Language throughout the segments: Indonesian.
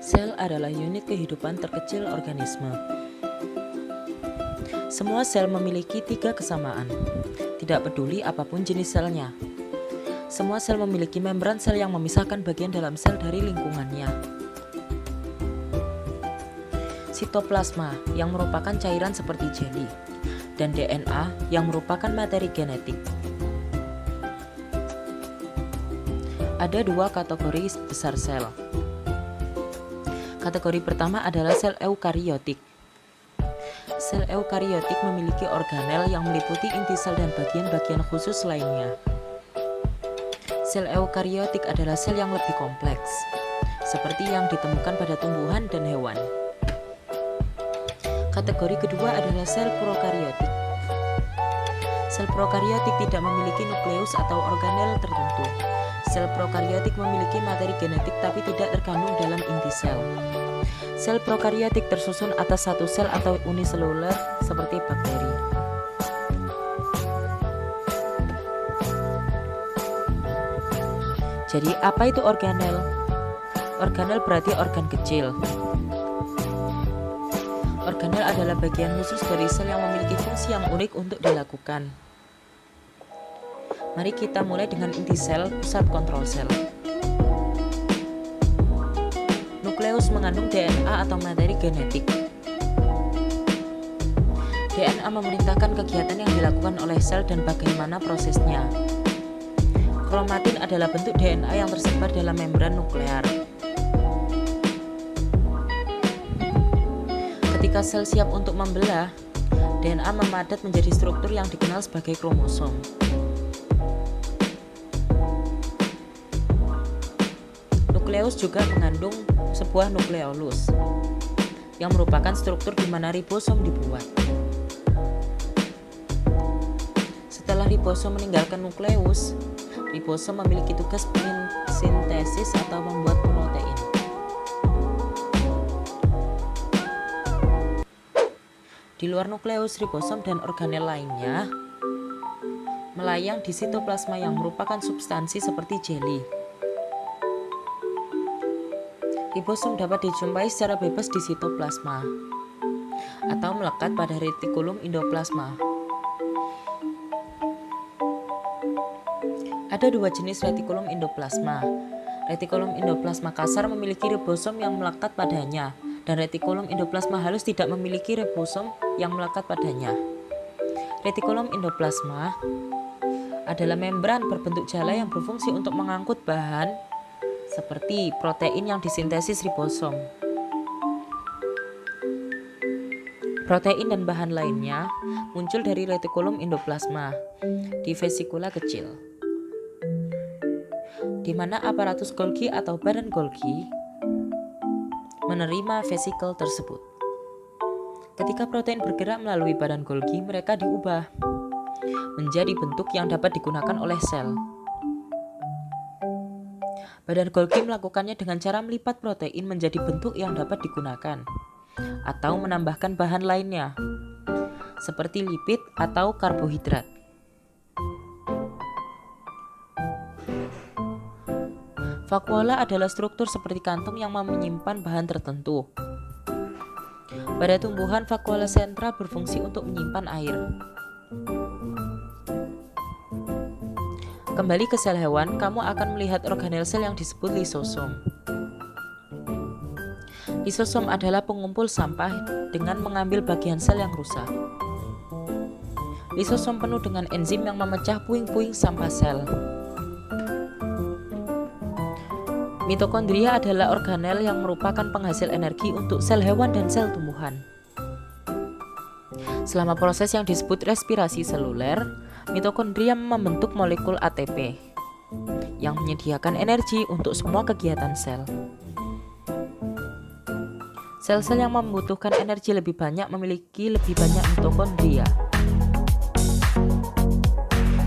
Sel adalah unit kehidupan terkecil organisme. Semua sel memiliki 3 kesamaan, tidak peduli apapun jenis selnya. Semua sel memiliki membran sel yang memisahkan bagian dalam sel dari lingkungannya. Sitoplasma yang merupakan cairan seperti jeli, dan DNA yang merupakan materi genetik. Ada 2 kategori besar sel. Kategori pertama adalah sel eukariotik. Sel eukariotik memiliki organel yang meliputi inti sel dan bagian-bagian khusus lainnya. Sel eukariotik adalah sel yang lebih kompleks, seperti yang ditemukan pada tumbuhan dan hewan. Kategori kedua adalah sel prokariotik. Sel prokariotik tidak memiliki nukleus atau organel tertentu. Sel prokariotik memiliki materi genetik tapi tidak terkandung dalam inti sel. Sel prokariotik tersusun atas satu sel atau uniseluler seperti bakteri. Jadi, apa itu organel? Organel berarti organ kecil. Organel adalah bagian khusus dari sel yang memiliki fungsi yang unik untuk dilakukan. Mari kita mulai dengan inti sel, pusat kontrol sel. Nukleus mengandung DNA atau materi genetik. DNA memerintahkan kegiatan yang dilakukan oleh sel dan bagaimana prosesnya. Kromatin adalah bentuk DNA yang tersebar dalam membran nuklear. Ketika sel siap untuk membelah, DNA memadat menjadi struktur yang dikenal sebagai kromosom. Nukleus juga mengandung sebuah nukleolus, yang merupakan struktur di mana ribosom dibuat. Setelah ribosom meninggalkan nukleus, ribosom memiliki tugas sintesis atau membuat protein. Di luar nukleus, ribosom dan organel lainnya melayang di sitoplasma yang merupakan substansi seperti jeli. Ribosom dapat dijumpai secara bebas di sitoplasma atau melekat pada retikulum endoplasma. Ada 2 jenis retikulum endoplasma. Retikulum endoplasma kasar memiliki ribosom yang melekat padanya, dan retikulum endoplasma halus tidak memiliki ribosom yang melekat padanya. Retikulum endoplasma adalah membran berbentuk jala yang berfungsi untuk mengangkut bahan seperti protein yang disintesis ribosom. Protein dan bahan lainnya muncul dari retikulum endoplasma di vesikula kecil, di mana aparatus Golgi atau badan Golgi menerima vesikel tersebut. Ketika protein bergerak melalui badan Golgi, mereka diubah menjadi bentuk yang dapat digunakan oleh sel. Badan Golgi melakukannya dengan cara melipat protein menjadi bentuk yang dapat digunakan, atau menambahkan bahan lainnya, seperti lipid atau karbohidrat. Vakuola adalah struktur seperti kantong yang menyimpan bahan tertentu. Pada tumbuhan, vakuola sentral berfungsi untuk menyimpan air. Kembali ke sel hewan, kamu akan melihat organel sel yang disebut lisosom. Lisosom adalah pengumpul sampah dengan mengambil bagian sel yang rusak. Lisosom penuh dengan enzim yang memecah puing-puing sampah sel. Mitokondria adalah organel yang merupakan penghasil energi untuk sel hewan dan sel tumbuhan. Selama proses yang disebut respirasi seluler, mitokondria membentuk molekul ATP yang menyediakan energi untuk semua kegiatan sel. Sel-sel yang membutuhkan energi lebih banyak memiliki lebih banyak mitokondria.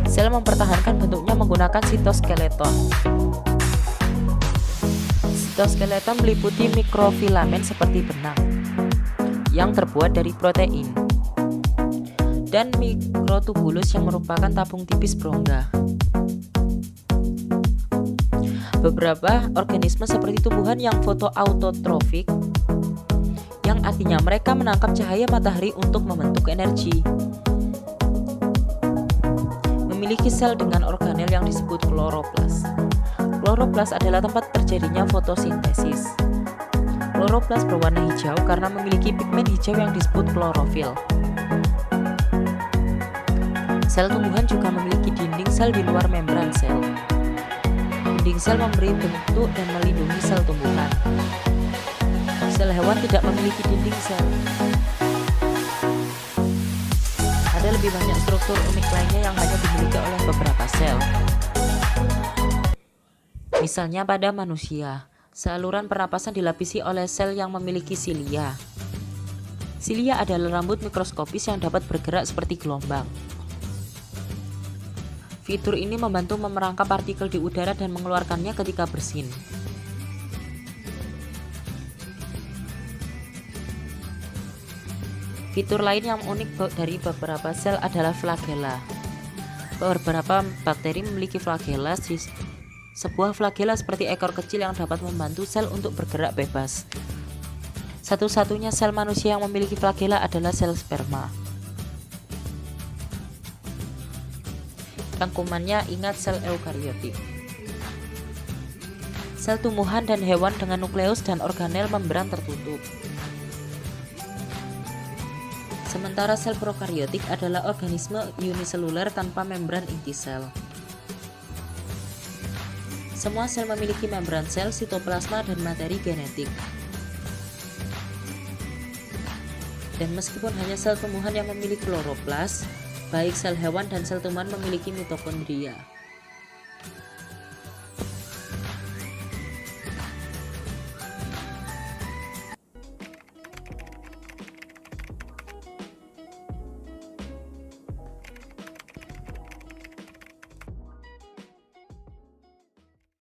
Sel mempertahankan bentuknya menggunakan sitoskeleton. Sitoskeleton meliputi mikrofilamen seperti benang yang terbuat dari protein, dan mikrotubulus yang merupakan tabung tipis berongga. beberapa organisme seperti tumbuhan yang fotoautotrofik, yang artinya mereka menangkap cahaya matahari untuk membentuk energi. Memiliki sel dengan organel yang disebut kloroplas. Kloroplas adalah tempat terjadinya fotosintesis. Kloroplas berwarna hijau karena memiliki pigmen hijau yang disebut klorofil. Sel tumbuhan juga memiliki dinding sel di luar membran sel. Dinding sel memberi bentuk dan melindungi sel tumbuhan. Sel hewan tidak memiliki dinding sel. Ada lebih banyak struktur unik lainnya yang hanya dimiliki oleh beberapa sel. Misalnya pada manusia, saluran pernapasan dilapisi oleh sel yang memiliki silia. Silia adalah rambut mikroskopis yang dapat bergerak seperti gelombang. Fitur ini membantu memerangkap partikel di udara dan mengeluarkannya ketika bersin. Fitur lain yang unik dari beberapa sel adalah flagella. Beberapa bakteri memiliki flagella. Sebuah flagella seperti ekor kecil yang dapat membantu sel untuk bergerak bebas. Satu-satunya sel manusia yang memiliki flagella adalah sel sperma. Rangkumannya ingat sel eukariotik. Sel tumbuhan dan hewan dengan nukleus dan organel membran tertutup. Sementara sel prokariotik adalah organisme uniseluler tanpa membran inti sel. Semua sel memiliki membran sel, sitoplasma, dan materi genetik. Dan meskipun hanya sel tumbuhan yang memiliki kloroplas, baik sel hewan dan sel tumbuhan memiliki mitokondria.